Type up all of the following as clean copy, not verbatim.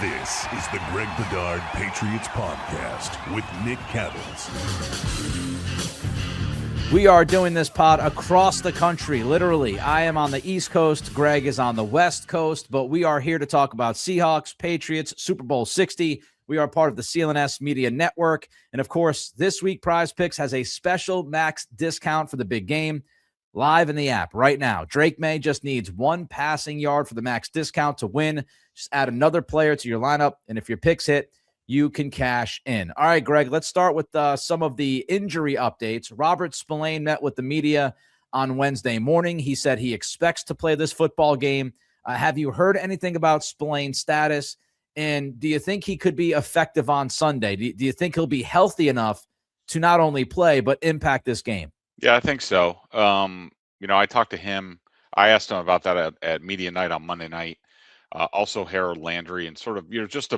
This is the Greg Bedard Patriots Podcast with Nick Cattles. We are doing this pod across the country, literally. I am on the East Coast, Greg is on the West Coast, but we are here to talk about Seahawks, Patriots, Super Bowl 60. We are part of the CLNS Media Network. And of course, this week Prize Picks has a special max discount for the big game live in the app right now. Drake May just needs one passing yard for the max discount to win. Just add another player to your lineup, and if your picks hit, you can cash in. All right, Greg, let's start with some of the injury updates. Robert Spillane met with the media on Wednesday morning. He said he expects to play this football game. Have you heard anything about Spillane's status? And do you think he could be effective on Sunday? Do you think he'll be healthy enough to not only play, but impact this game? Yeah, I think so. I talked to him. I asked him about that at media night on Monday night. Also Harold Landry, and sort of, just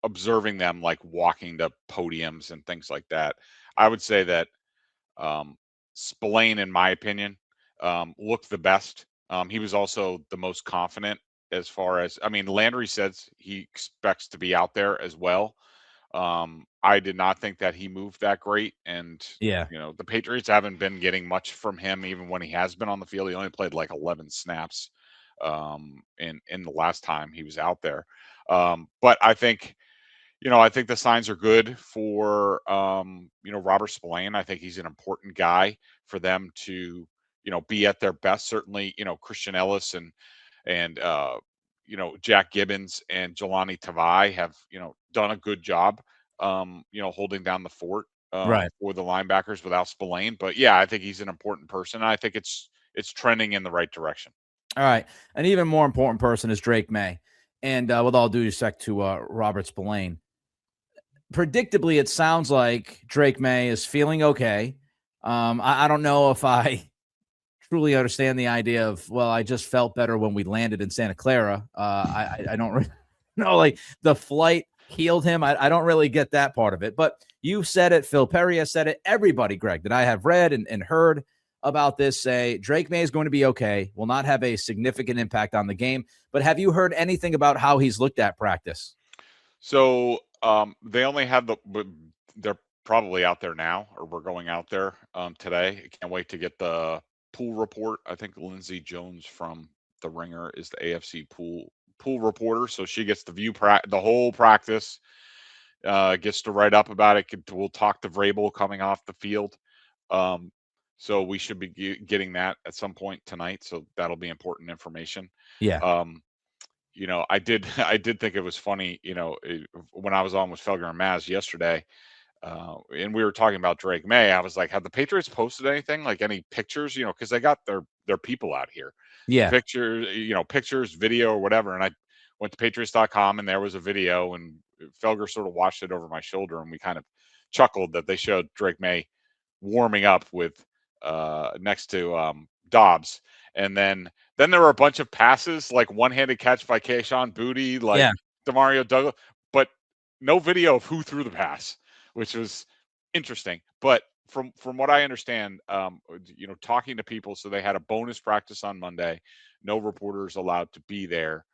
observing them like walking to podiums and things like that. I would say that Spillane, in my opinion, looked the best. He was also the most confident as far as, Landry says he expects to be out there as well. I did not think that he moved that great. And, the Patriots haven't been getting much from him, even when he has been on the field. He only played like 11 snaps in the last time he was out there. But I think the signs are good for, Robert Spillane. I think he's an important guy for them to, be at their best. Certainly, Christian Ellis and Jack Gibbons and Jelani Tavai have, done a good job, holding down the fort for the linebackers without Spillane. But yeah, I think he's an important person. I think it's trending in the right direction. All right. An even more important person is Drake May. And with all due respect to Robert Spillane, predictably, it sounds like Drake May is feeling okay. I don't know if I truly understand the idea of, well, I just felt better when we landed in Santa Clara. I don't really know, like the flight healed him. I don't really get that part of it. But you said it. Phil Perry has said it. Everybody, Greg, that I have read and heard about this say Drake May is going to be okay, will not have a significant impact on the game. But have you heard anything about how he's looked at practice? So they only have they're probably out there now, or we're going out there today. I can't wait to get the pool report. I think Lindsey Jones from The Ringer is the AFC pool reporter. So she gets to view the whole practice, gets to write up about it. We'll talk to Vrabel coming off the field. So we should be getting that at some point tonight. So that'll be important information. Yeah. I did think it was funny, when I was on with Felger and Maz yesterday, and we were talking about Drake May. I was like, have the Patriots posted anything, like any pictures, because they got their people out here. Yeah. Pictures, video, or whatever. And I went to Patriots.com, and there was a video, and Felger sort of watched it over my shoulder, and we kind of chuckled that they showed Drake May warming up with next to Dobbs. And then there were a bunch of passes, like one-handed catch by Kayshon Boutte, like Demario Douglas, but no video of who threw the pass, which was interesting. But from what I understand, talking to people, so they had a bonus practice on Monday, no reporters allowed to be there.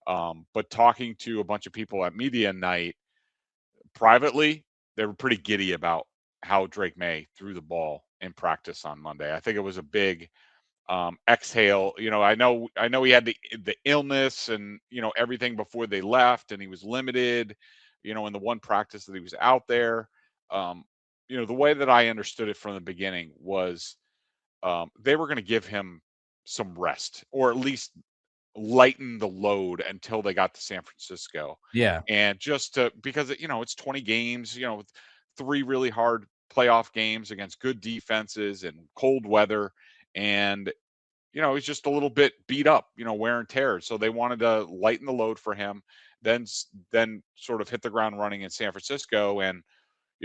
But talking to a bunch of people at media night privately, they were pretty giddy about how Drake May threw the ball in practice on Monday. I think it was a big exhale. I know he had the illness and everything before they left, and he was limited in the one practice that he was out there. The way that I understood it from the beginning was they were going to give him some rest, or at least lighten the load until they got to San Francisco. Yeah. And just because it's 20 games, 3 really hard playoff games against good defenses and cold weather, and he's just a little bit beat up, wear and tear. So they wanted to lighten the load for him, then sort of hit the ground running in San Francisco. And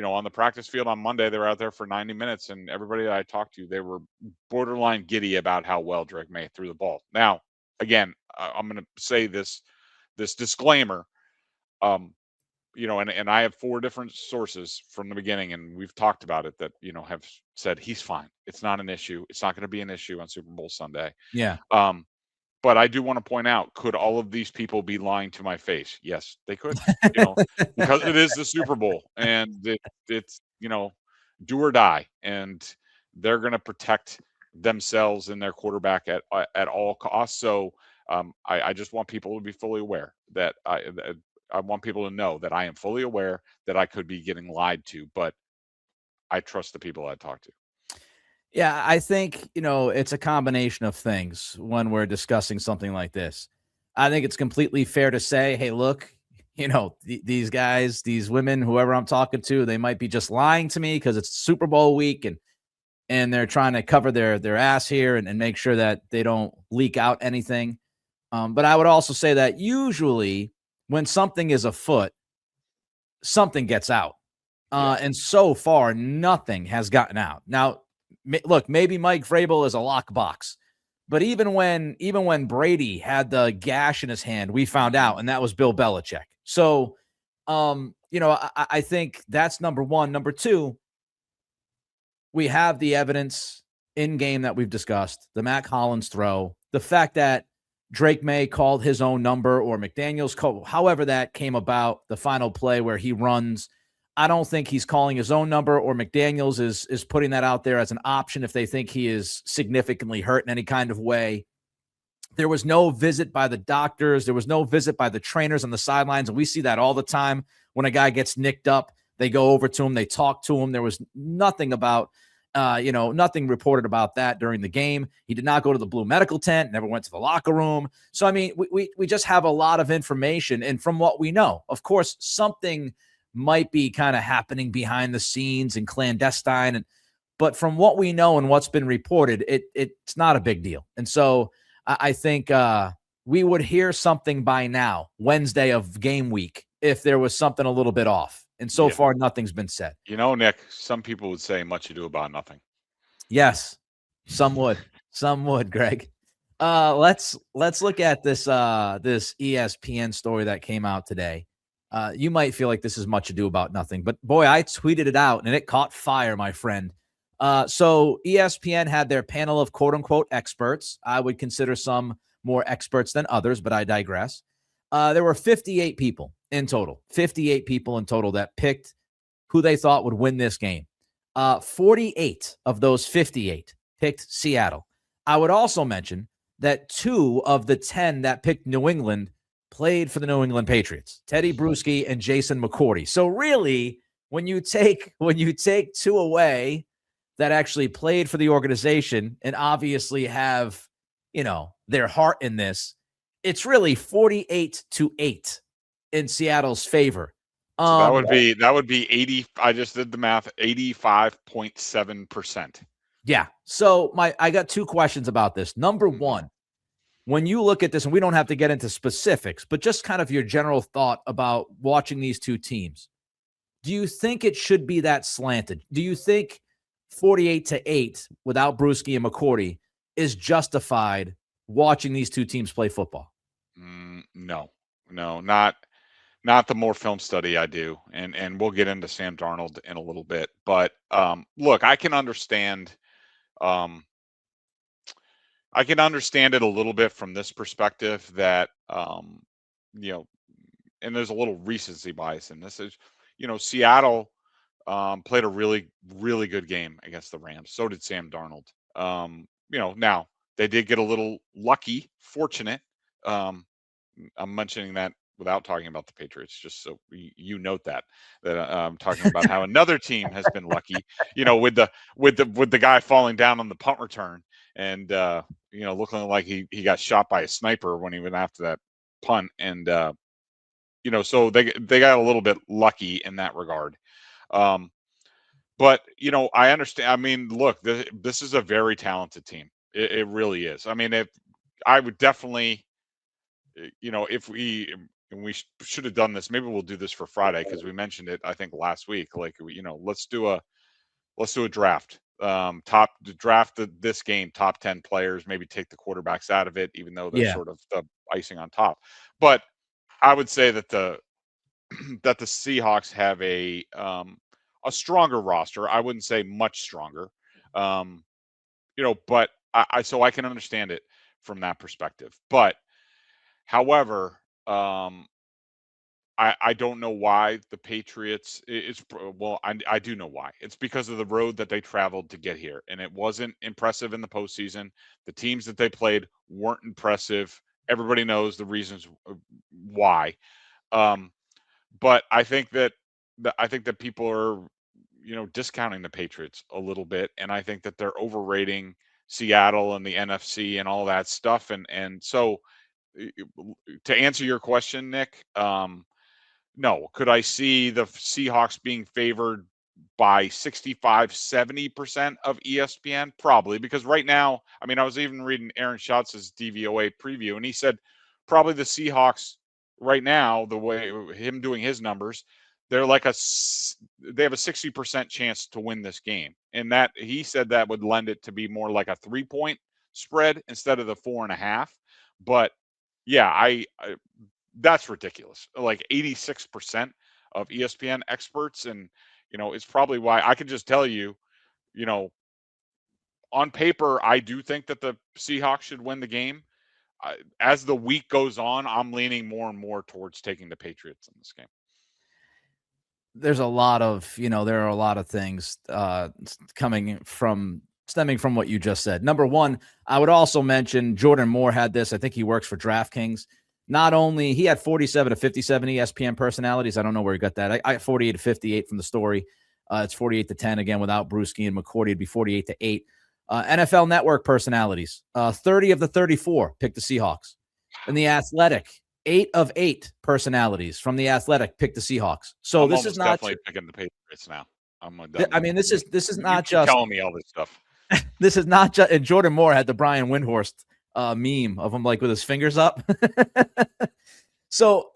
on the practice field on Monday, they were out there for 90 minutes, and everybody that I talked to, they were borderline giddy about how well Drake May threw the ball. Now, again, I'm going to say this disclaimer, and I have 4 different sources from the beginning, and we've talked about it, that, have said he's fine. It's not an issue. It's not going to be an issue on Super Bowl Sunday. Yeah. But I do want to point out, could all of these people be lying to my face? Yes, they could, you know, because it is the Super Bowl and it's, you know, do or die. And they're going to protect themselves and their quarterback at all costs. So I just want people to be fully aware that I want people to know that I am fully aware that I could be getting lied to, but I trust the people I talk to. Yeah, I think, it's a combination of things when we're discussing something like this. I think it's completely fair to say, hey, look, these guys, these women, whoever I'm talking to, they might be just lying to me because it's Super Bowl week and they're trying to cover their ass here and make sure that they don't leak out anything. But I would also say that usually when something is afoot, something gets out. And so far, nothing has gotten out. Now, look, maybe Mike Vrabel is a lockbox, but even when Brady had the gash in his hand, we found out, and that was Bill Belichick. So, I think that's number one. Number two, we have the evidence in game that we've discussed, the Matt Collins throw, the fact that Drake May called his own number or McDaniels called, however that came about, the final play where he runs. I don't think he's calling his own number or McDaniels is putting that out there as an option if they think he is significantly hurt in any kind of way. There was no visit by the doctors. There was no visit by the trainers on the sidelines. And we see that all the time when a guy gets nicked up. They go over to him. They talk to him. There was nothing about, nothing reported about that during the game. He did not go to the blue medical tent, never went to the locker room. So, I mean, we just have a lot of information. And from what we know, of course, something might be kind of happening behind the scenes and clandestine. But from what we know and what's been reported, it's not a big deal. And so I think we would hear something by now, Wednesday of game week, if there was something a little bit off. And so far, nothing's been said. Nick, some people would say much ado about nothing. Yes, some would. Some would, Greg. Let's look at this ESPN story that came out today. You might feel like this is much ado about nothing, but boy, I tweeted it out and it caught fire, my friend. So ESPN had their panel of quote unquote experts. I would consider some more experts than others, but I digress. There were 58 people in total, that picked who they thought would win this game. 48 of those 58 picked Seattle. I would also mention that 2 of the 10 that picked New England played for the New England Patriots, Teddy Bruschi and Jason McCourty. So really, when you take 2 away that actually played for the organization and obviously have, their heart in this, it's really 48-8 in Seattle's favor. So that would be 80. I just did the math, 85.7%. Yeah. So I got 2 questions about this. Number one, when you look at this, and we don't have to get into specifics, but just kind of your general thought about watching these 2 teams, do you think it should be that slanted? Do you think 48-8 without Bruschi and McCourty is justified watching these 2 teams play football? No, not the more film study I do. And we'll get into Sam Darnold in a little bit, but look, I can understand it a little bit from this perspective that, and there's a little recency bias in this. Is, Seattle played a really, really good game against the Rams. So did Sam Darnold. Now they did get a little lucky, fortunate. I'm mentioning that without talking about the Patriots, just so you note that I'm talking about how another team has been lucky, with the guy falling down on the punt return and looking like he got shot by a sniper when he went after that punt, and so they got a little bit lucky in that regard. But I understand. I mean, look, this is a very talented team. It really is. I mean, if I would definitely, if we should have done this. Maybe we'll do this for Friday because we mentioned it, I think, last week. Like, let's do a draft. This game, top 10 players. Maybe take the quarterbacks out of it, even though they're sort of the icing on top. But I would say that the Seahawks have a stronger roster. I wouldn't say much stronger, but so I can understand it. from that perspective. But however, I don't know why the Patriots. I do know why. It's because of the road that they traveled to get here, and it wasn't impressive in the postseason. The teams that they played weren't impressive. Everybody knows the reasons why. Um, but I think that people are, discounting the Patriots a little bit, and I think that they're overrating Seattle and the NFC and all that stuff. And so, to answer your question, Nick, no. Could I see the Seahawks being favored by 65-70% of ESPN? Probably, because right now, I mean, I was even reading Aaron Schatz's DVOA preview, and he said probably the Seahawks right now, the way him doing his numbers, they have a 60% chance to win this game. And that he said that would lend it to be more like a 3-point spread instead of the 4.5. But yeah, that's ridiculous. Like 86% of ESPN experts. And, it's probably why I can just tell you, on paper, I do think that the Seahawks should win the game. As the week goes on, I'm leaning more and more towards taking the Patriots in this game. There are a lot of things stemming from what you just said. Number one, I would also mention Jordan Moore had this. I think he works for DraftKings. Not only he had 47 to 57 ESPN personalities. I don't know where he got that. I 48 to 58 from the story. It's 48 to 10 again without Brewski and McCourty. It'd be 48 to 8. NFL Network personalities. 30 of the 34 picked the Seahawks. And The Athletic, 8 of 8 personalities from The Athletic picked the Seahawks. So I'm this is not definitely picking the Patriots now. This is not just telling me all this stuff. This is not just. And Jordan Moore had the Brian Windhorst meme of him like with his fingers up. So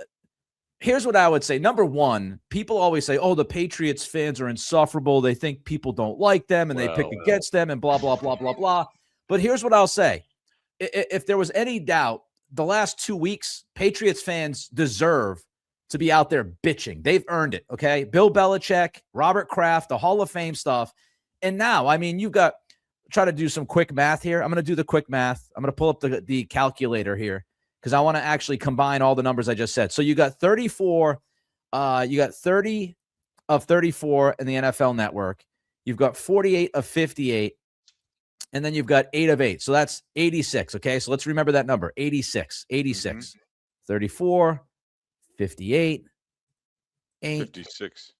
here's what I would say. Number one, people always say, oh, the Patriots fans are insufferable. They think people don't like them and they pick against them and blah, blah, blah, blah, blah. But here's what I'll say. If there was any doubt, the last 2 weeks, Patriots fans deserve to be out there bitching. They've earned it, okay? Bill Belichick, Robert Kraft, the Hall of Fame stuff. And now, I mean, you've got – try to do some quick math here. I'm going to do the quick math. I'm going to pull up the calculator here because I want to actually combine all the numbers I just said. So you got 34 – you got 30 of 34 in the NFL Network. You've got 48 of 58. And then you've got 8 of 8. So that's 86, okay? So let's remember that number, 86, 34, 58, 8. 56.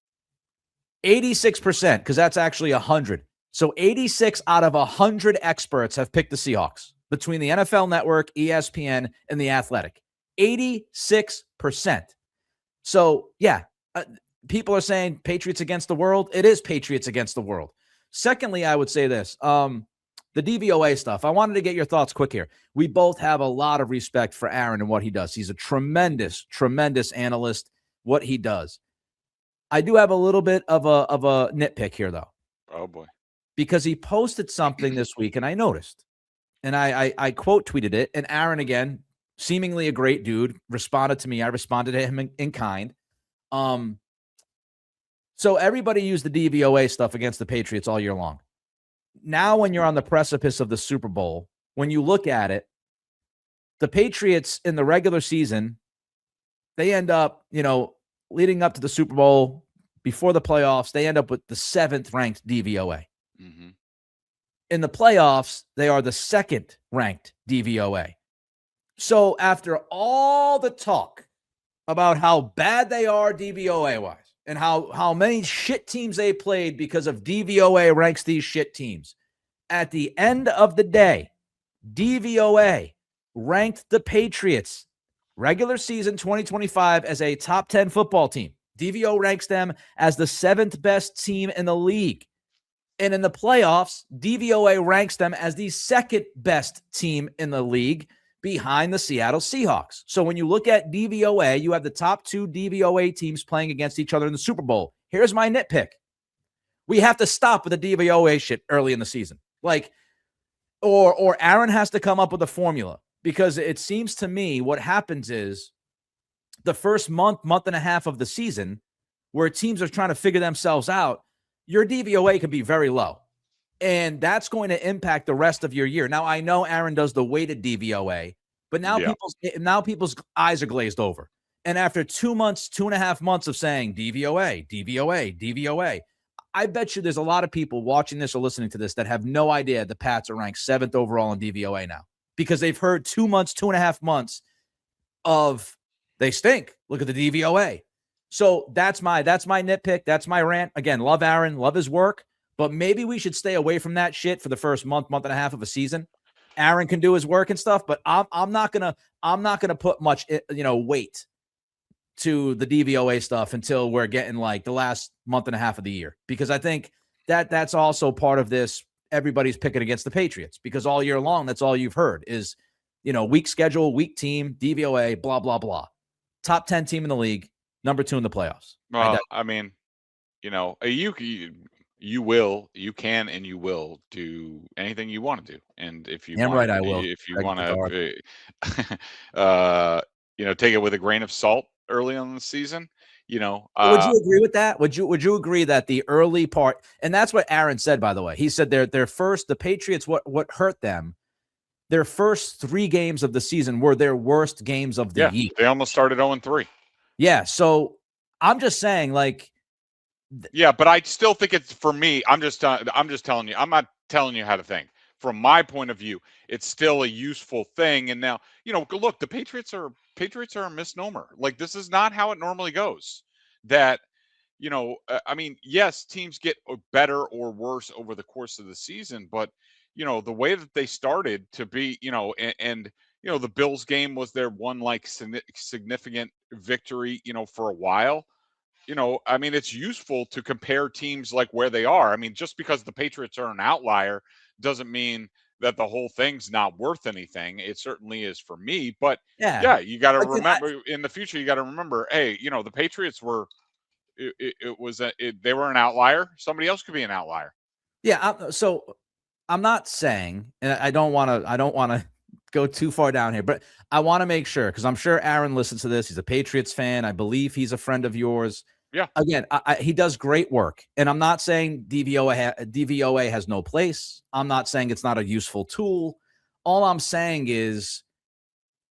86%, because that's actually 100. So 86 out of 100 experts have picked the Seahawks between the NFL Network, ESPN, and The Athletic. 86%. So, yeah, people are saying Patriots against the world. It is Patriots against the world. Secondly, I would say this. The DVOA stuff, I wanted to get your thoughts quick here. We both have a lot of respect for Aaron and what he does. He's a tremendous, tremendous analyst, what he does. I do have a little bit of a nitpick here, though. Oh, boy. Because he posted something this week, and I noticed. And I quote tweeted it, and Aaron, again, seemingly a great dude, responded to me. I responded to him in kind. So everybody used the DVOA stuff against the Patriots all year long. Now, when you're on the precipice of the Super Bowl, when you look at it, the Patriots in the regular season, they end up, leading up to the Super Bowl, before the playoffs, they end up with the 7th ranked DVOA. Mm-hmm. In the playoffs, they are the 2nd ranked DVOA. So after all the talk about how bad they are DVOA-wise, and how many shit teams they played because of DVOA ranks these shit teams. At the end of the day, DVOA ranked the Patriots regular season 2025 as a top 10 football team. DVOA ranks them as the 7th best team in the league. And in the playoffs, DVOA ranks them as the 2nd best team in the league behind the Seattle Seahawks. So when you look at DVOA, you have the top 2 DVOA teams playing against each other in the Super Bowl. Here's my nitpick. We have to stop with the DVOA shit early in the season. Or Aaron has to come up with a formula, because it seems to me what happens is the first month and a half of the season, where teams are trying to figure themselves out, your DVOA can be very low. And that's going to impact the rest of your year. Now, I know Aaron does the weighted DVOA, but now people's eyes are glazed over. And after 2 months, 2.5 months of saying DVOA, DVOA, DVOA, I bet you there's a lot of people watching this or listening to this that have no idea the Pats are ranked 7th overall in DVOA now because they've heard 2 months, 2.5 months of they stink. Look at the DVOA. So that's my nitpick. That's my rant. Again, love Aaron, love his work, but maybe we should stay away from that shit for the first month and a half of a season. Aaron can do his work and stuff, but I'm not gonna put much weight to the DVOA stuff until we're getting like the last month and a half of the year, because I think that's also part of this. Everybody's picking against the Patriots because all year long, that's all you've heard is, weak schedule, weak team, DVOA, blah, blah, blah. Top 10 team in the league, number 2 in the playoffs. Well, I mean, you can, and you will do anything you want to do. And if you want, I will. If you want to, take it with a grain of salt early on in the season, would you agree with that? Would you agree that the early part, and that's what Aaron said, by the way, he said their first, the Patriots, what hurt them, their first 3 games of the season were their worst games of the year. They almost started 0-3. Yeah. So I'm just saying, like, but I still think it's, for me, I'm just telling you, I'm not telling you how to think. From my point of view, it's still a useful thing. And now, look, the Patriots are a misnomer. Like, this is not how it normally goes. That, I mean, yes, teams get better or worse over the course of the season, but the way that they started to be, and the Bills game was their one significant victory, for a while. I mean, it's useful to compare teams like where they are. I mean, just because the Patriots are an outlier doesn't mean that the whole thing's not worth anything. It certainly is for me, but you got to remember in the future, you got to remember, hey, the Patriots were, they were an outlier. Somebody else could be an outlier. Yeah. So I'm not saying, and I don't want to go too far down here, but I want to make sure, because I'm sure Aaron listens to this. He's a Patriots fan. I believe he's a friend of yours. Yeah. Again, he does great work, and I'm not saying DVOA has no place. I'm not saying it's not a useful tool. All I'm saying is,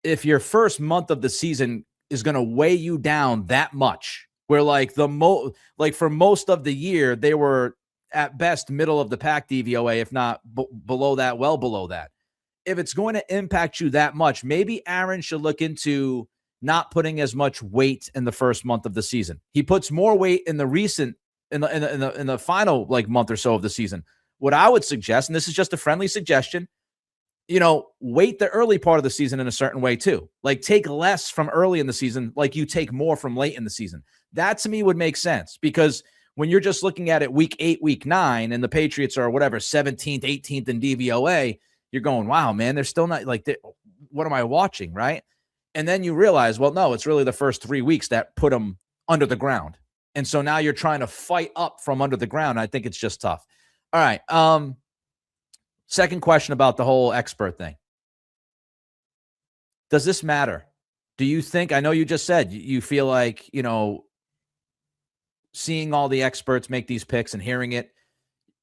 if your first month of the season is going to weigh you down that much, where like for most of the year they were at best middle of the pack DVOA, if not below that, well below that. If it's going to impact you that much, maybe Aaron should look into not putting as much weight in the first month of the season. He puts more weight in the recent, in the final like month or so of the season. What I would suggest, and this is just a friendly suggestion, weight the early part of the season in a certain way too. Like, take less from early in the season, like you take more from late in the season. That to me would make sense, because when you're just looking at it week 8, week 9, and the Patriots are whatever 17th, 18th in DVOA, you're going, wow, man, they're still not like, what am I watching, right? And then you realize, well, no, it's really the first 3 weeks that put them under the ground. And so now you're trying to fight up from under the ground. I think it's just tough. All right. Second question about the whole expert thing. Does this matter? Do you think, I know you just said you feel like, seeing all the experts make these picks and hearing it,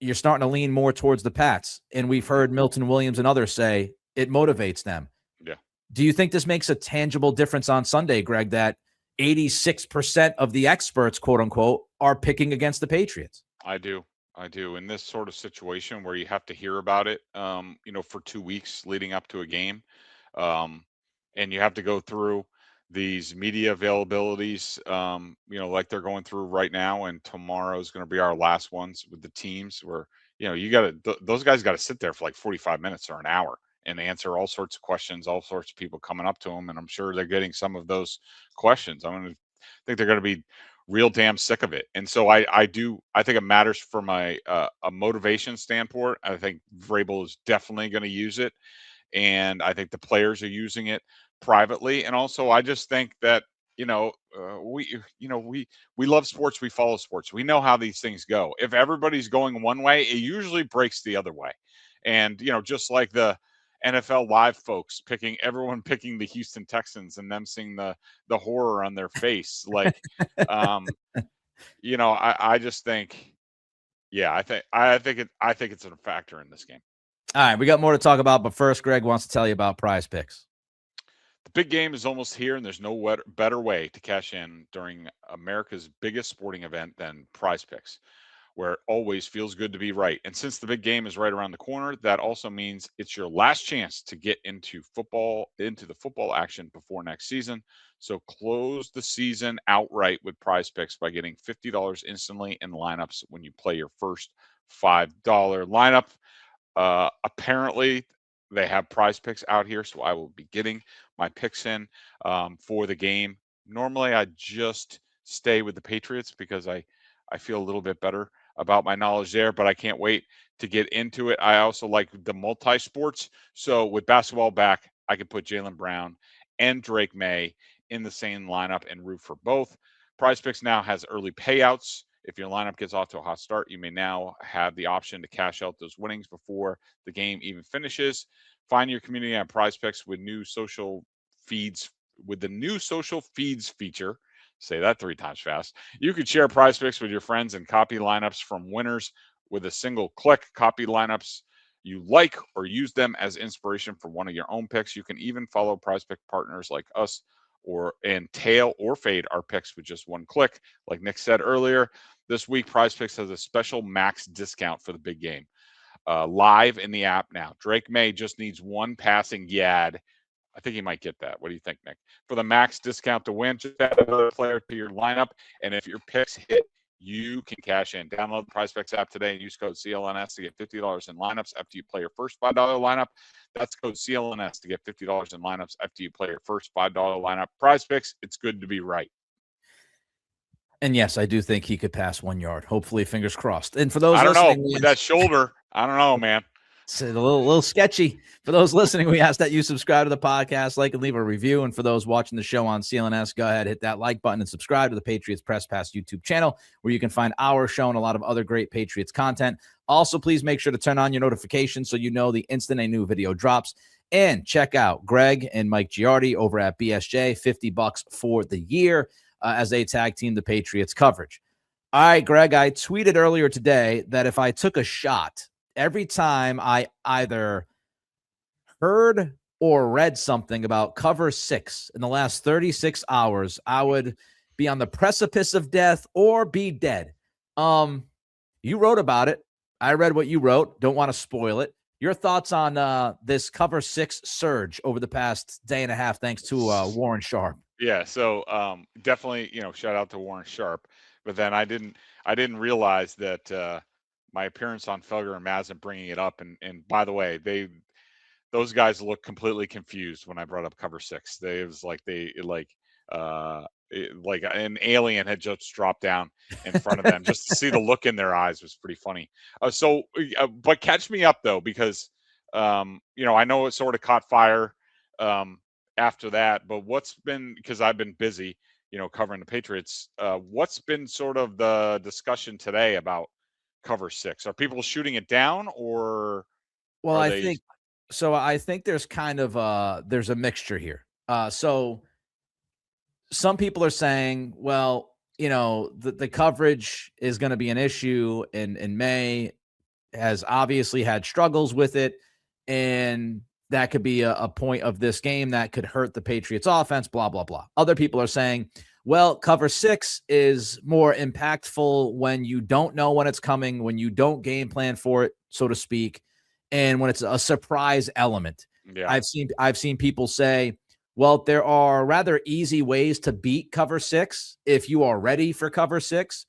you're starting to lean more towards the Pats. And we've heard Milton Williams and others say it motivates them. Yeah. Do you think this makes a tangible difference on Sunday, Greg, that 86% of the experts, quote unquote, are picking against the Patriots? I do. In this sort of situation where you have to hear about it, for 2 weeks leading up to a game, and you have to go through these media availabilities, like they're going through right now, and tomorrow is going to be our last ones with the teams, where those guys got to sit there for like 45 minutes or an hour and answer all sorts of questions, all sorts of people coming up to them, and I'm sure they're getting some of those questions. I think they're going to be real damn sick of it. And so I think it matters from a motivation standpoint. I think Vrabel is definitely going to use it, and I think the players are using it privately. And also, I just think that we love sports, we follow sports, we know how these things go. If everybody's going one way, it usually breaks the other way. And just like the NFL Live folks everyone picking the Houston Texans, and them seeing the horror on their face, like I just think Yeah, I think it's a factor in this game. All right, we got more to talk about, but first, Greg wants to tell you about Prize Picks. The big game is almost here, and there's no better way to cash in during America's biggest sporting event than Prize Picks, where it always feels good to be right. And since the big game is right around the corner, that also means it's your last chance to get into the football action before next season. So close the season outright with Prize Picks by getting $50 instantly in lineups when you play your first $5 lineup. Apparently, they have Prize Picks out here, so I will be getting my picks in for the game. Normally, I just stay with the Patriots because I feel a little bit better about my knowledge there, but I can't wait to get into it. I also like the multi sports. So with basketball back, I can put Jaylen Brown and Drake May in the same lineup and root for both. Prize Picks now has early payouts. If your lineup gets off to a hot start, you may now have the option to cash out those winnings before the game even finishes. Find your community on Prize Picks with new social feeds with the new social feeds feature. Say that 3 times fast. You can share Prize Picks with your friends and copy lineups from winners with a single click. Copy lineups you like or use them as inspiration for one of your own picks. You can even follow Prize Pick partners like us and tail or fade our picks with just one click. Like Nick said earlier, this week Prize Picks has a special max discount for the big game. Live in the app now. Drake May just needs one passing yad. I think he might get that. What do you think, Nick? For the max discount to win, just add another player to your lineup. And if your picks hit, you can cash in. Download the Prize Picks app today and use code CLNS to get $50 in lineups after you play your first $5 lineup. That's code CLNS to get $50 in lineups after you play your first $5 lineup. Prize Picks, it's good to be right. And yes, I do think he could pass 1 yard. Hopefully, fingers crossed. And for those I don't know. listening, With that shoulder, I don't know, man. It's a little sketchy. For those listening, we ask that you subscribe to the podcast, like and leave a review. And for those watching the show on CLNS, go ahead, hit that like button and subscribe to the Patriots Press Pass YouTube channel, where you can find our show and a lot of other great Patriots content. Also, please make sure to turn on your notifications so you know the instant a new video drops. And check out Greg and Mike Giardi over at BSJ, $50 for the year as they tag team the Patriots coverage. All right, Greg, I tweeted earlier today that if I took a shot every time I either heard or read something about cover 6 in the last 36 hours, I would be on the precipice of death or be dead. You wrote about it. I read what you wrote. Don't want to spoil it. Your thoughts on this cover 6 surge over the past day and a half, thanks to Warren Sharp. Yeah, so definitely, shout out to Warren Sharp. But then I didn't realize that my appearance on Felger and Mazin bringing it up, and by the way, those guys looked completely confused when I brought up cover 6. It was like like an alien had just dropped down in front of them. Just to see the look in their eyes was pretty funny. But catch me up though, because I know it sort of caught fire after that. But because I've been busy, covering the Patriots. What's been sort of the discussion today about cover 6? Are people shooting it down, or Well, I think there's kind of there's a mixture here. So some people are saying, well, the coverage is going to be an issue in May, has obviously had struggles with it, and that could be a point of this game that could hurt the Patriots offense, blah, blah, blah. Other people are saying, well, cover 6 is more impactful when you don't know when it's coming, when you don't game plan for it, so to speak, and when it's a surprise element. Yeah. I've seen people say, well, there are rather easy ways to beat cover 6 if you are ready for cover 6.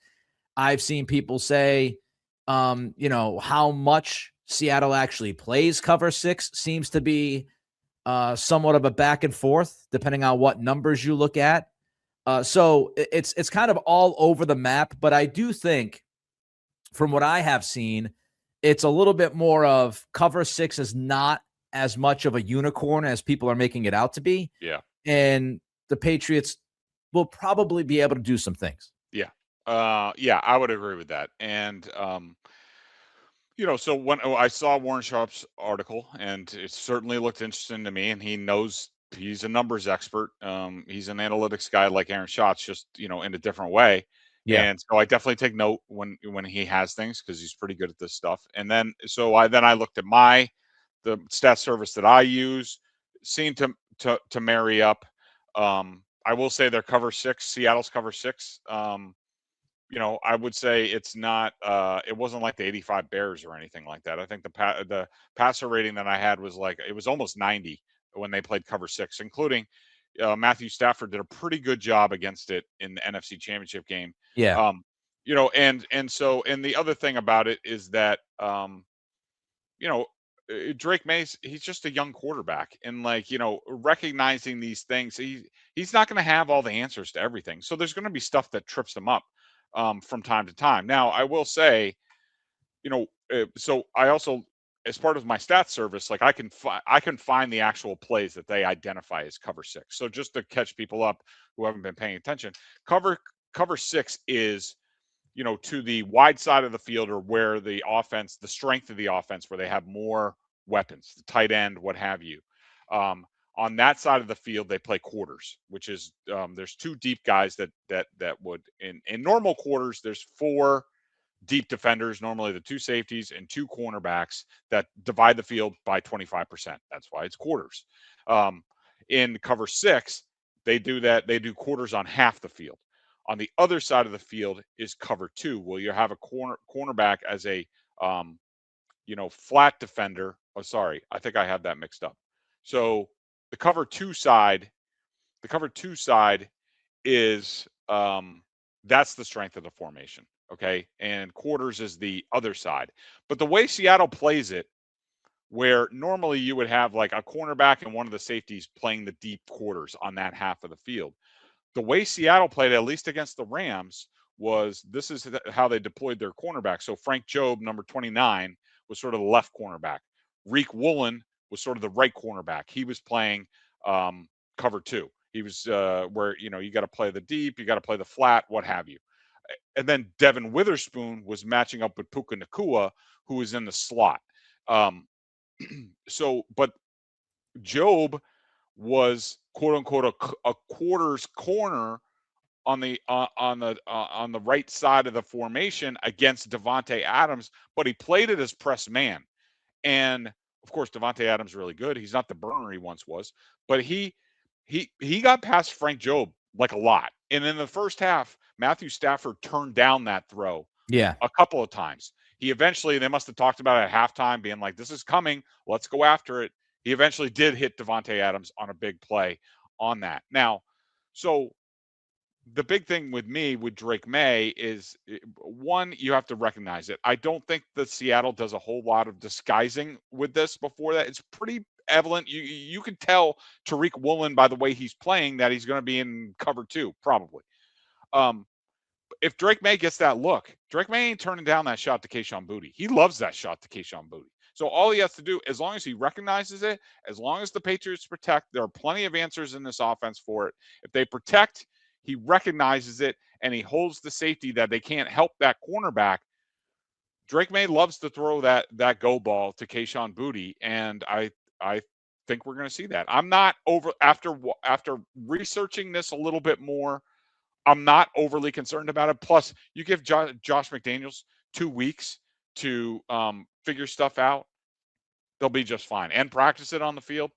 I've seen people say, how much Seattle actually plays cover 6 seems to be somewhat of a back and forth, depending on what numbers you look at. So it's kind of all over the map, but I do think from what I have seen, it's a little bit more of cover 6 is not as much of a unicorn as people are making it out to be. Yeah. And the Patriots will probably be able to do some things. Yeah. I would agree with that. And, so when I saw Warren Sharp's article, and it certainly looked interesting to me, and he's a numbers expert. He's an analytics guy like Aaron Schatz, just, in a different way. Yeah. And so I definitely take note when he has things, because he's pretty good at this stuff. And then I looked at the stat service that I use, seemed to marry up. I will say their cover six, Seattle's cover six. I would say it's not. It wasn't like the 85 Bears or anything like that. I think the passer rating that I had was it was almost 90 when they played cover six, including Matthew Stafford did a pretty good job against it in the NFC Championship game. Yeah. And the other thing about it is that Drake Mays, he's just a young quarterback, and recognizing these things, he's not going to have all the answers to everything. So there's going to be stuff that trips him up from time to time. Now, I will say, so I also, as part of my stats service, I can find the actual plays that they identify as cover six. So just to catch people up who haven't been paying attention, cover six is to the wide side of the field, or where the strength of the offense, where they have more weapons, the tight end, what have you. On that side of the field, they play quarters, which is there's two deep guys that would in normal quarters. There's four deep defenders, normally the two safeties and two cornerbacks, that divide the field by 25%. That's why it's quarters. In cover six, they do that. They do quarters on half the field. On the other side of the field is cover two, where you have a cornerback as a flat defender. Oh, sorry, I think I have that mixed up. So the cover two side is that's the strength of the formation. Okay, and quarters is the other side. But the way Seattle plays it, where normally you would have a cornerback and one of the safeties playing the deep quarters on that half of the field, the way Seattle played, at least against the Rams, was this is how they deployed their cornerback. So Frank Jobe, number 29, was sort of the left cornerback. Reek Woolen was sort of the right cornerback. He was playing cover two. He was where, you got to play the deep, you got to play the flat, what have you. And then Devin Witherspoon was matching up with Puka Nacua, who was in the slot. But Jobe was quote unquote a quarters corner on the right side of the formation against Davante Adams, but he played it as press man. And of course, Davante Adams is really good. He's not the burner he once was, but he got past Frank Jobe a lot. And in the first half, Matthew Stafford turned down that throw a couple of times. They must have talked about it at halftime, being like, this is coming, let's go after it. He eventually did hit Davante Adams on a big play on that. Now, so the big thing with Drake May is, one, you have to recognize it. I don't think that Seattle does a whole lot of disguising with this before that. It's pretty evident. You can tell Tariq Woolen by the way he's playing that he's going to be in cover two, probably. If Drake May gets that look, Drake May ain't turning down that shot to Kayshon Boutte. He loves that shot to Kayshon Boutte. So all he has to do, as long as he recognizes it, as long as the Patriots protect, there are plenty of answers in this offense for it. If they protect, he recognizes it, and he holds the safety that they can't help that cornerback. Drake May loves to throw that go ball to Kayshon Boutte, and I think we're going to see that. I'm not after researching this a little bit more, I'm not overly concerned about it. Plus, you give Josh McDaniels 2 weeks to figure stuff out, they'll be just fine. And practice it on the field,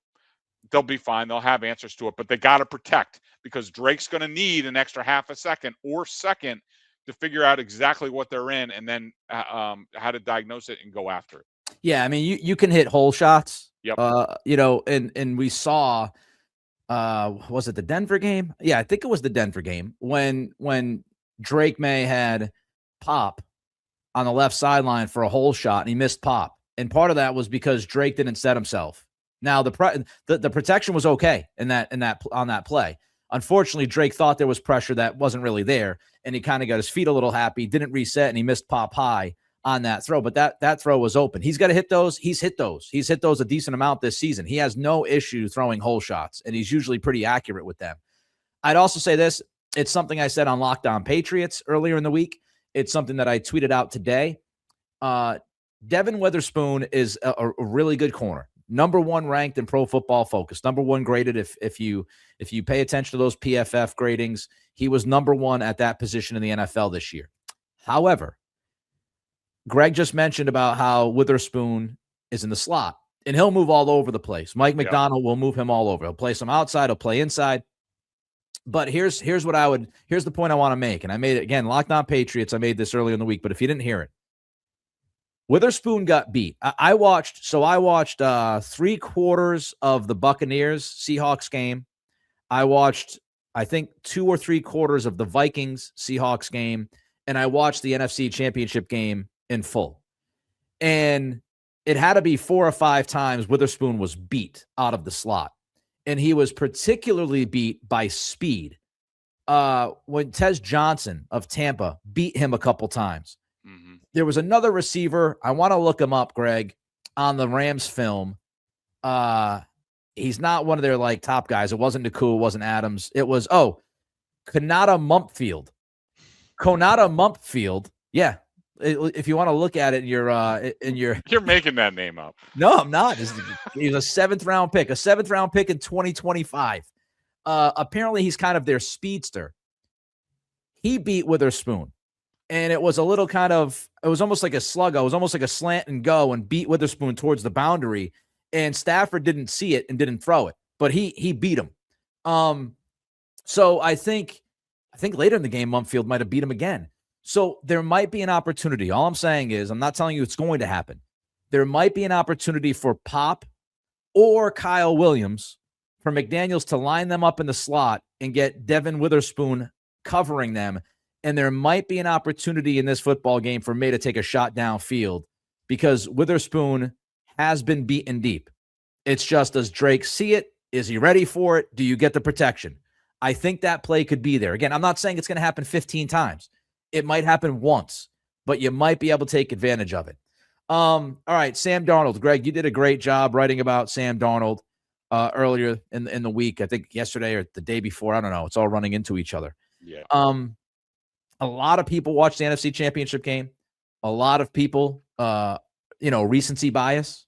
they'll be fine. They'll have answers to it, but they got to protect, because Drake's going to need an extra half a second or second to figure out exactly what they're in, and then how to diagnose it and go after it. Yeah, I mean, you can hit hole shots. Yep. And we saw, was it the Denver game? Yeah, I think it was the Denver game when Drake May had Pop on the left sideline for a hole shot, and he missed Pop. And part of that was because Drake didn't set himself. Now the protection was okay on that play. Unfortunately, Drake thought there was pressure that wasn't really there, and he kind of got his feet a little happy, didn't reset, and he missed Pop high on that throw. But that throw was open. He's got to hit those. He's hit those. He's hit those a decent amount this season. He has no issue throwing hole shots, and he's usually pretty accurate with them. I'd also say this. It's something I said on Locked On Patriots earlier in the week. It's something that I tweeted out today. Devin Witherspoon is a really good corner. number one ranked in Pro Football Focus, number one graded. If you pay attention to those PFF gradings, he was number one at that position in the NFL this year. However, Greg just mentioned about how Witherspoon is in the slot, and he'll move all over the place. Mike McDonald will move him all over. He'll play some outside, he'll play inside. But here's the point I want to make, and I made it again. Locked On Patriots. I made this earlier in the week, but if you didn't hear it, Witherspoon got beat. I watched 3/4 of the Buccaneers Seahawks game. I watched, I think, 2 or 3/4 of the Vikings Seahawks game, and I watched the NFC Championship game in full. And it had to be 4 or 5 times Witherspoon was beat out of the slot. And he was particularly beat by speed. When Tez Johnson of Tampa beat him a couple times. Mm-hmm. There was another receiver. I want to look him up, Greg, on the Rams film. He's not one of their like top guys. It wasn't Nakua, it wasn't Adams. It was, Konata Mumpfield. Yeah. If you want to look at it you're making that name up. No, I'm not. He's a 7th round pick in 2025. Apparently he's kind of their speedster. He beat Witherspoon, and it was a little it was almost like a slug. It was almost like a slant and go, and beat Witherspoon towards the boundary, and Stafford didn't see it and didn't throw it, but he beat him. So I think later in the game, Mumfield might have beat him again. So there might be an opportunity. All I'm saying is, I'm not telling you it's going to happen. There might be an opportunity for Pop or Kyle Williams for McDaniels to line them up in the slot and get Devin Witherspoon covering them. And there might be an opportunity in this football game for May to take a shot downfield because Witherspoon has been beaten deep. It's just, does Drake see it? Is he ready for it? Do you get the protection? I think that play could be there. Again, I'm not saying it's going to happen 15 times. It might happen once, but you might be able to take advantage of it. All right, Sam Darnold. Greg, you did a great job writing about Sam Darnold earlier in the week. I think yesterday or the day before. I don't know. It's all running into each other. Yeah. A lot of people watched the NFC Championship game. A lot of people, recency bias,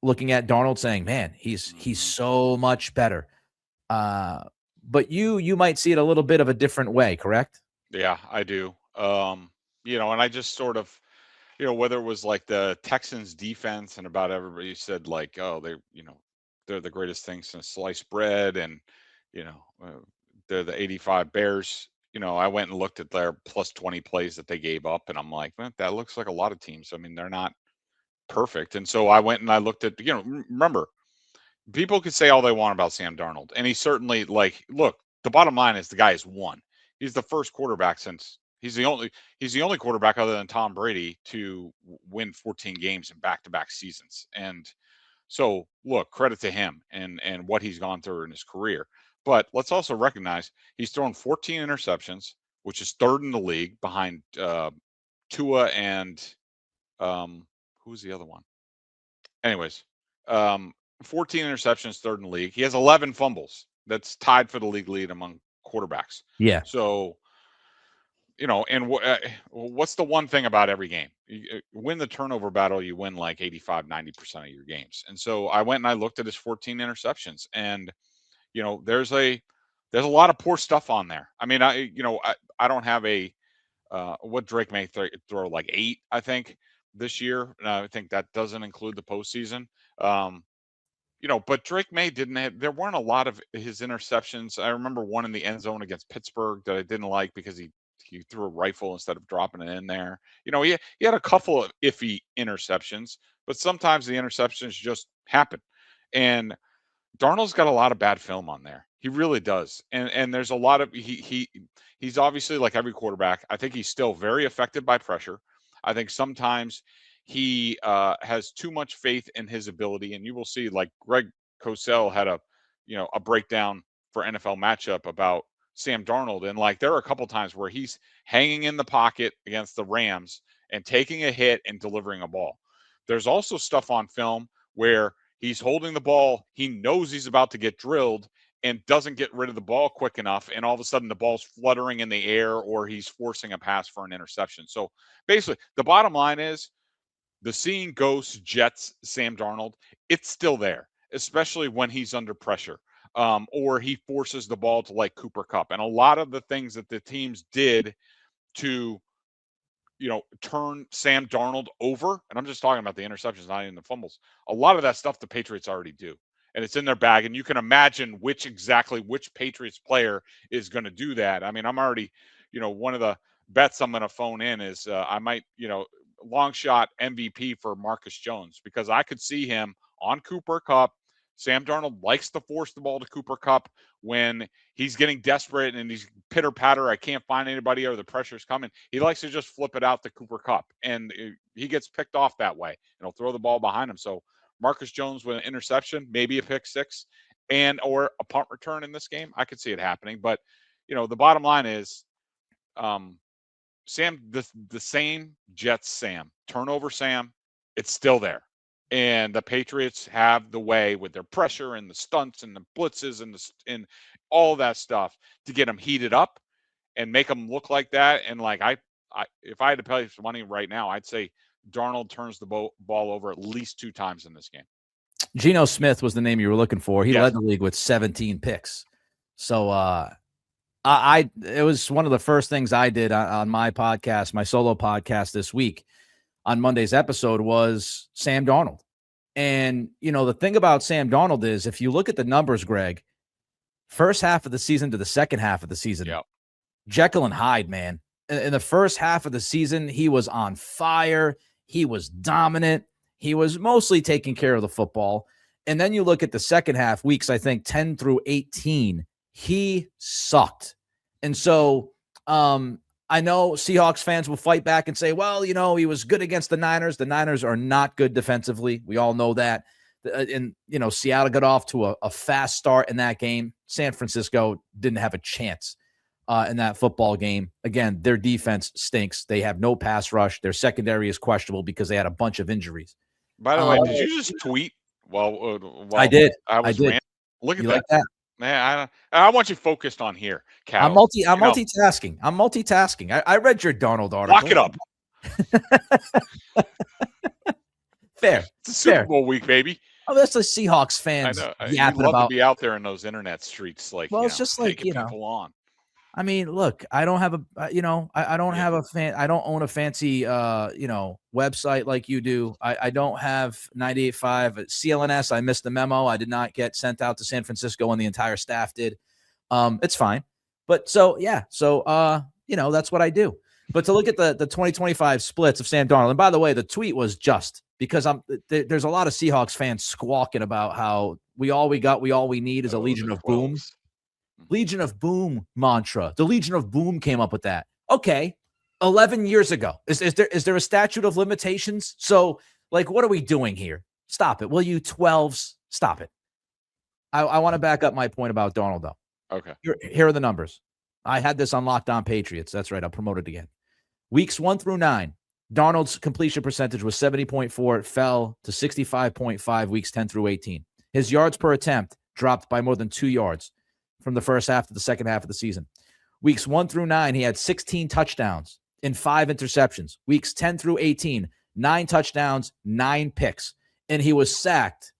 looking at Darnold saying, man, he's so much better. But you might see it a little bit of a different way, correct? Yeah, I do. And I just sort of, whether it was like the Texans defense and about everybody said like, oh, they're the greatest thing since sliced bread. And, they're the 85 Bears. I went and looked at their plus 20 plays that they gave up. And I'm like, man, that looks like a lot of teams. I mean, they're not perfect. And so I went and I looked at, remember, people could say all they want about Sam Darnold. And he certainly look, the bottom line is the guy has won. He's the first quarterback since he's the only quarterback other than Tom Brady to win 14 games in back-to-back seasons. And so, look, credit to him and what he's gone through in his career. But let's also recognize he's thrown 14 interceptions, which is 3rd in the league behind Tua and who's the other one? Anyways, 14 interceptions, 3rd in the league. He has 11 fumbles. That's tied for the league lead among quarterbacks. Yeah. So, and what's the one thing about every game? You win the turnover battle, you win like 85, 90% of your games. And so I went and I looked at his 14 interceptions, and there's a lot of poor stuff on there. I mean, I don't have what Drake may throw like 8, I think, this year. I think that doesn't include the postseason. But Drake May there weren't a lot of his interceptions. I remember one in the end zone against Pittsburgh that I didn't like because he threw a rifle instead of dropping it in there. He had a couple of iffy interceptions, but sometimes the interceptions just happen. And Darnold's got a lot of bad film on there. He really does. And there's a lot of he's obviously like every quarterback. I think he's still very affected by pressure. I think sometimes he has too much faith in his ability, and you will see like Greg Cosell had a breakdown for NFL matchup about Sam Darnold, and like there are a couple times where he's hanging in the pocket against the Rams and taking a hit and delivering a ball. There's also stuff on film where he's holding the ball, he knows he's about to get drilled and doesn't get rid of the ball quick enough, and all of a sudden the ball's fluttering in the air or he's forcing a pass for an interception. So basically, the bottom line is the seeing ghosts, Jets, Sam Darnold, it's still there, especially when he's under pressure, or he forces the ball to like Cooper Kupp. And a lot of the things that the teams did to, turn Sam Darnold over, and I'm just talking about the interceptions, not even the fumbles. A lot of that stuff the Patriots already do, and it's in their bag. And you can imagine which Patriots player is going to do that. I mean, I'm already, one of the bets I'm going to phone in is I might, long shot MVP for Marcus Jones, because I could see him on Cooper Kupp. Sam Darnold likes to force the ball to Cooper Kupp when he's getting desperate and he's pitter patter. I can't find anybody, or the pressure's coming. He likes to just flip it out to Cooper Kupp, and he gets picked off that way, and he'll throw the ball behind him. So Marcus Jones with an interception, maybe a pick six, or a punt return in this game, I could see it happening. But the bottom line is, Sam, the same Jets Sam, turnover Sam, it's still there. And the Patriots have the way with their pressure and the stunts and the blitzes and all that stuff to get them heated up and make them look like that. And like I if I had to pay some money right now, I'd say Darnold turns the ball over at least 2 times in this game. Geno Smith was the name you were looking for. He Yes. led the league with 17 picks. So it was one of the first things I did on my podcast, my solo podcast this week on Monday's episode, was Sam Darnold. And, the thing about Sam Darnold is, if you look at the numbers, Greg, first half of the season to the second half of the season, Yep. Jekyll and Hyde, man. In the first half of the season, he was on fire. He was dominant. He was mostly taking care of the football. And then you look at the second half, weeks, I think 10 through 18, he sucked. And so I know Seahawks fans will fight back and say, well, he was good against the Niners. The Niners are not good defensively. We all know that. And, Seattle got off to a fast start in that game. San Francisco didn't have a chance in that football game. Again, their defense stinks. They have no pass rush. Their secondary is questionable because they had a bunch of injuries. By the way, did you just tweet? Well, I did. I did. Look at You that. like that? Man, I want you focused on here, Cal. I'm multitasking. I'm multitasking. I read your Darnold article. Lock it up. Fair. It's a Super Bowl week, baby. Oh, that's the Seahawks fans I know. yapping You'd love about. to be out there in those internet streets, like, Well, it's just like, taking people on. I mean, look, I don't have I don't have I don't own a fancy, website like you do. I don't have 98.5 at CLNS. I missed the memo. I did not get sent out to San Francisco, and the entire staff did. It's fine. But that's what I do. But to look at the 2025 splits of Sam Darnold, and by the way, the tweet was just because there's a lot of Seahawks fans squawking about how we all we need is a Legion of Boom. Legion of Boom mantra. The Legion of Boom came up with that. Okay, 11 years ago. Is there a statute of limitations? So, like, what are we doing here? Stop it. Will you 12s? Stop it. I want to back up my point about Darnold, though. Okay. Here are the numbers. I had this on Locked On Patriots. That's right. I'll promote it again. Weeks 1 through 9, Darnold's completion percentage was 70.4. It fell to 65.5 weeks 10 through 18. His yards per attempt dropped by more than 2 yards from the first half to the second half of the season. Weeks 1 through 9, he had 16 touchdowns and 5 interceptions. Weeks 10 through 18, 9 touchdowns, 9 picks. And he was sacked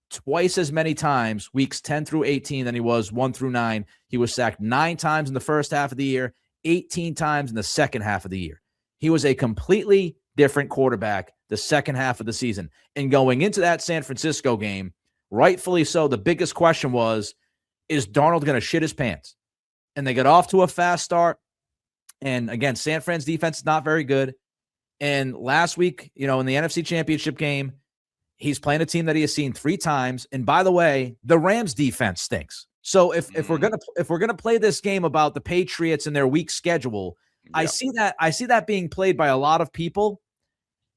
twice as many times, weeks 10 through 18, than he was 1 through 9. He was sacked 9 times in the first half of the year, 18 times in the second half of the year. He was a completely different quarterback the second half of the season. And going into that San Francisco game, rightfully so, the biggest question was, is Darnold going to shit his pants? And they got off to a fast start. And again, San Fran's defense is not very good. And last week, in the NFC Championship game, he's playing a team that he has seen 3 times. And by the way, the Rams defense stinks. So if we're gonna play this game about the Patriots and their weak schedule, yep. I see that being played by a lot of people.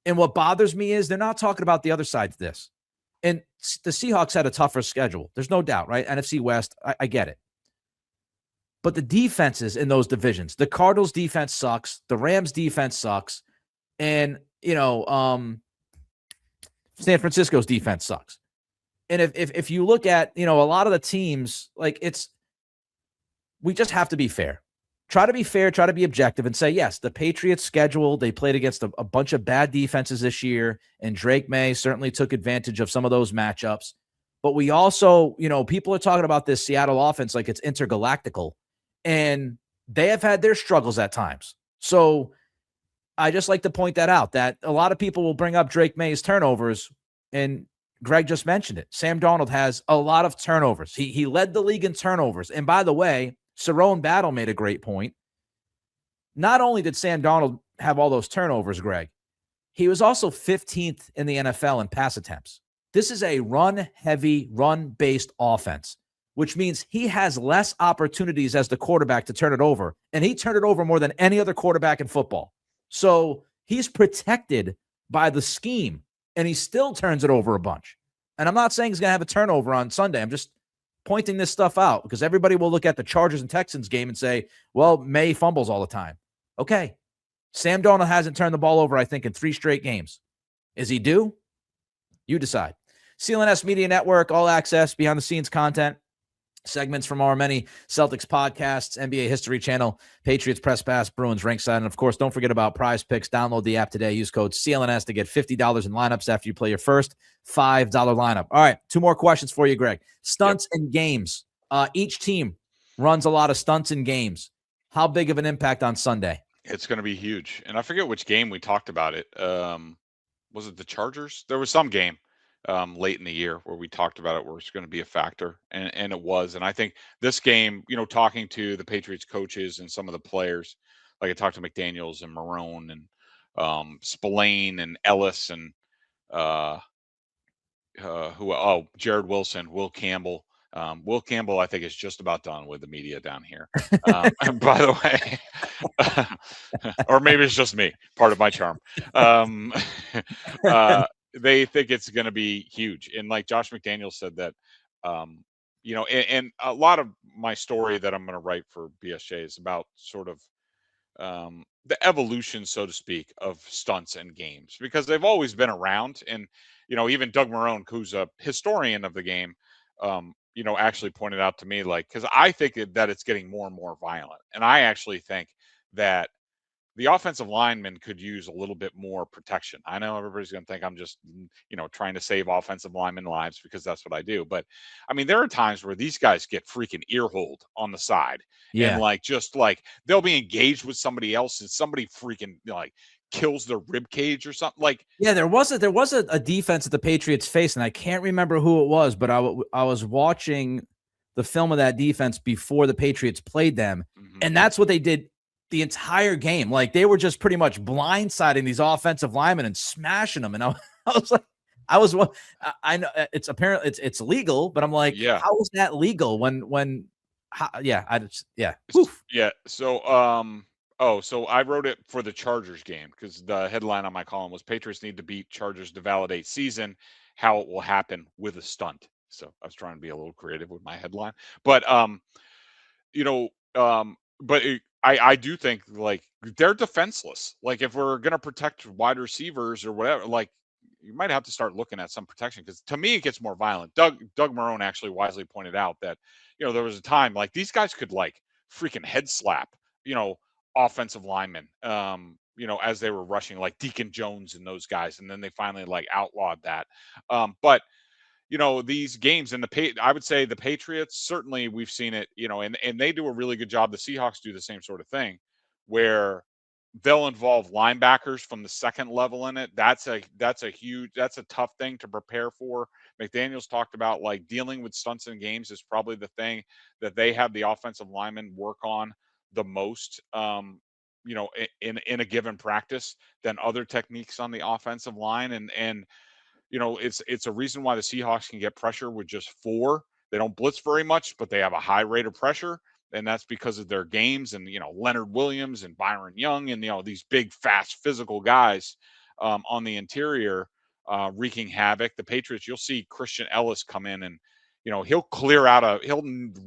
And what bothers me is they're not talking about the other side to this. And the Seahawks had a tougher schedule. There's no doubt, right? NFC West, I get it. But the defenses in those divisions, the Cardinals defense sucks. The Rams defense sucks. And, San Francisco's defense sucks. And if you look at, a lot of the teams, like we just have to be fair. try to be fair, try to be objective, and say, yes, the Patriots schedule, they played against a bunch of bad defenses this year, and Drake May certainly took advantage of some of those matchups. But we also, people are talking about this Seattle offense like it's intergalactical, and they have had their struggles at times. So I just like to point that out, that a lot of people will bring up Drake May's turnovers, and Greg just mentioned it. Sam Darnold has a lot of turnovers. He led the league in turnovers. And by the way, Cerrone Battle made a great point. Not only did Sam Darnold have all those turnovers, Greg, he was also 15th in the NFL in pass attempts. This is a run-heavy, run-based offense, which means he has less opportunities as the quarterback to turn it over. And he turned it over more than any other quarterback in football. So he's protected by the scheme, and he still turns it over a bunch. And I'm not saying he's going to have a turnover on Sunday. I'm just pointing this stuff out because everybody will look at the Chargers and Texans game and say, well, May fumbles all the time. Okay. Sam Darnold hasn't turned the ball over, I think, in 3 straight games. Is he due? You decide. CLNS Media Network, all access, behind-the-scenes content, segments from our many Celtics podcasts, NBA History Channel, Patriots Press Pass, Bruins Ringside, and of course, don't forget about Prize Picks. Download the app today. Use code CLNS to get $50 in lineups after you play your first $5 lineup. All right, 2 more questions for you, Greg. Stunts and games. Each team runs a lot of stunts and games. How big of an impact on Sunday? It's going to be huge. And I forget which game we talked about it. Was it the Chargers? There was some game late in the year where we talked about it, where it's going to be a factor, and it was. And I think this game, talking to the Patriots coaches and some of the players, like I talked to McDaniels and Marone and Spillane and Ellis and Jared Wilson, Will Campbell. Will Campbell, I think, is just about done with the media down here. By the way, or maybe it's just me, part of my charm. They think it's going to be huge. And like Josh McDaniels said that, and a lot of my story that I'm going to write for BSJ is about sort of the evolution, so to speak, of stunts and games, because they've always been around. And, even Doug Marone, who's a historian of the game, actually pointed out to me, because I think that it's getting more and more violent. And I actually think that the offensive lineman could use a little bit more protection. I know everybody's going to think I'm just, trying to save offensive lineman lives because that's what I do. But I mean, there are times where these guys get freaking earholed on the side. Yeah. And they'll be engaged with somebody else and somebody freaking kills their rib cage or something. Yeah, there was a defense that the Patriots faced, and I can't remember who it was, but I was watching the film of that defense before the Patriots played them, and that's what they did the entire game. They were just pretty much blindsiding these offensive linemen and smashing them. And I was like, I know it's apparently it's legal, but I'm like, how is that legal So I wrote it for the Chargers game because the headline on my column was Patriots need to beat Chargers to validate season, how it will happen with a stunt. So I was trying to be a little creative with my headline, but I do think they're defenseless. If we're going to protect wide receivers or whatever, you might have to start looking at some protection, because to me it gets more violent. Doug Marone actually wisely pointed out that, there was a time these guys could freaking head slap, offensive linemen, as they were rushing, like Deacon Jones and those guys. And then they finally outlawed that. But these games and I would say the Patriots, certainly we've seen it, and they do a really good job. The Seahawks do the same sort of thing, where they'll involve linebackers from the second level in it. That's a tough thing to prepare for. McDaniels talked about dealing with stunts in games is probably the thing that they have the offensive linemen work on the most, in a given practice than other techniques on the offensive line. And it's a reason why the Seahawks can get pressure with just 4. They don't blitz very much, but they have a high rate of pressure. And that's because of their games and, Leonard Williams and Byron Young and, these big, fast, physical guys on the interior wreaking havoc. The Patriots, you'll see Christian Ellis come in and, he'll he'll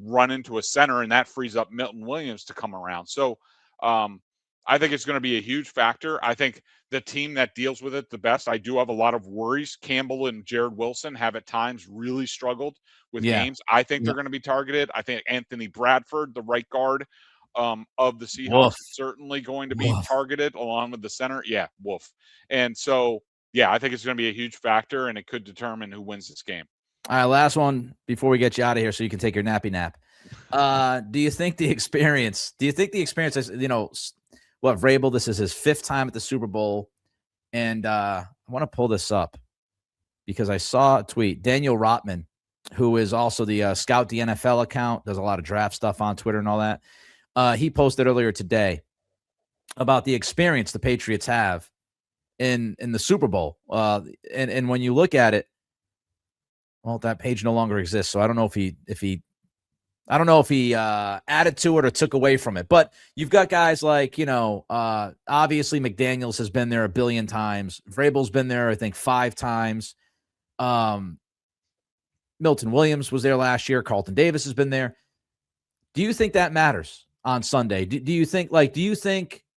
run into a center, and that frees up Milton Williams to come around. So I think it's going to be a huge factor. I think the team that deals with it the best, I do have a lot of worries. Campbell and Jared Wilson have at times really struggled with games. I think they're going to be targeted. I think Anthony Bradford, the right guard, of the Seahawks Woof. is certainly going to be Woof. targeted along with the center. Yeah, woof. And so, yeah, I think it's going to be a huge factor, and it could determine who wins this game. All right, last one before we get you out of here so you can take your nappy nap. Do you think the experience is, Vrabel, this is his 5th time at the Super Bowl. And I want to pull this up because I saw a tweet. Daniel Rotman, who is also the Scout the NFL account, does a lot of draft stuff on Twitter and all that. He posted earlier today about the experience the Patriots have in the Super Bowl. And when you look at it, well, that page no longer exists. So I don't know if he added to it or took away from it. But you've got guys like, obviously McDaniels has been there a billion times. Vrabel's been there, I think, 5 times. Milton Williams was there last year. Carlton Davis has been there. Do you think that matters on Sunday? Do you think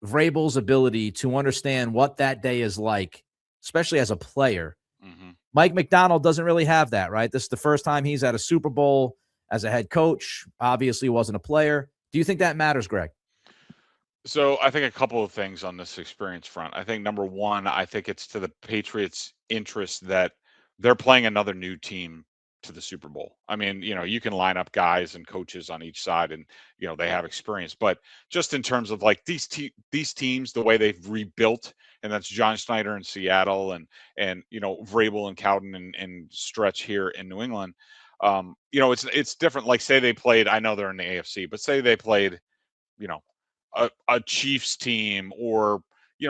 Vrabel's ability to understand what that day is like, especially as a player? Mm-hmm. Mike McDonald doesn't really have that, right? This is the first time he's at a Super Bowl as a head coach. Obviously wasn't a player. Do you think that matters, Greg? So I think a couple of things on this experience front. I think number one, I think it's to the Patriots' interest that they're playing another new team to the Super Bowl. I mean, you can line up guys and coaches on each side and, they have experience, but just in terms of like these teams, the way they've rebuilt, and that's John Schneider in Seattle and Vrabel and Cowden and Stretch here in New England. It's different. Like say they played, I know they're in the AFC, but say they played, a Chiefs team or,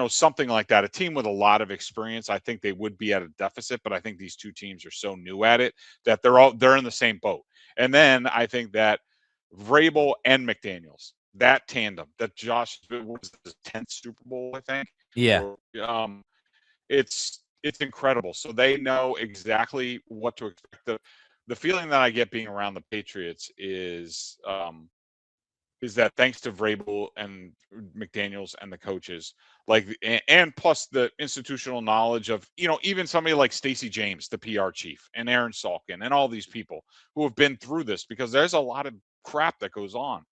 something like that, a team with a lot of experience. I think they would be at a deficit, but I think these two teams are so new at it that they're in the same boat. And then I think that Vrabel and McDaniels, that tandem, that Josh was the 10th Super Bowl, I think. Yeah. It's incredible. So they know exactly what to expect. The feeling that I get being around the Patriots is that thanks to Vrabel and McDaniels and the coaches, and plus the institutional knowledge of, even somebody like Stacey James, the PR chief, and Aaron Salkin, and all these people who have been through this, because there's a lot of crap that goes on.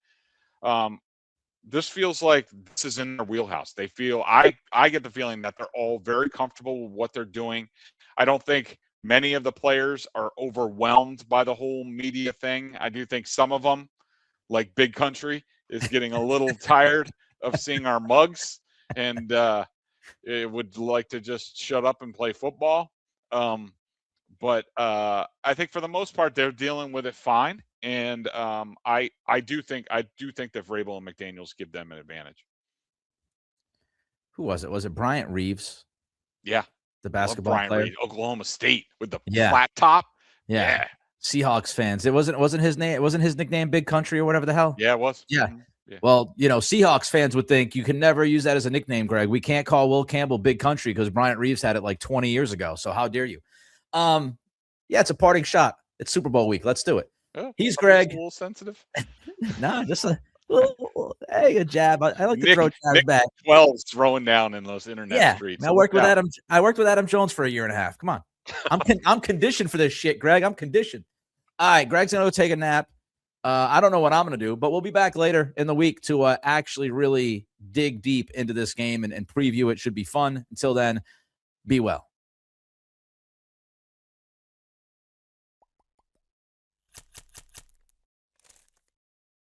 This feels like this is in their wheelhouse. They feel, I get the feeling that they're all very comfortable with what they're doing. I don't think many of the players are overwhelmed by the whole media thing. I do think some of them, like Big Country, is getting a little tired of seeing our mugs and it would like to just shut up and play football. But I think for the most part, they're dealing with it fine. And I do think that Vrabel and McDaniels give them an advantage. Who was it? Was it Bryant Reeves? Yeah. The basketball player. Reeves, Oklahoma State with the Yeah. flat top. Yeah. Seahawks fans. It wasn't his name. It wasn't his nickname, Big Country or whatever the hell. Yeah, it was. Yeah. Mm-hmm. Yeah. Well, Seahawks fans would think you can never use that as a nickname, Greg. We can't call Will Campbell Big Country because Bryant Reeves had it like 20 years ago. So how dare you? Yeah, it's a parting shot. It's Super Bowl week. Let's do it. Oh, He's Greg. A little sensitive. Nah, just a jab. I like to throw jabs back. 12's throwing down in those internet streets. I worked with Adam Jones for a year and a half. Come on. I'm conditioned for this shit, Greg. I'm conditioned. All right, Greg's going to go take a nap. I don't know what I'm going to do, but we'll be back later in the week to actually really dig deep into this game and preview it. Should be fun. Until then, be well.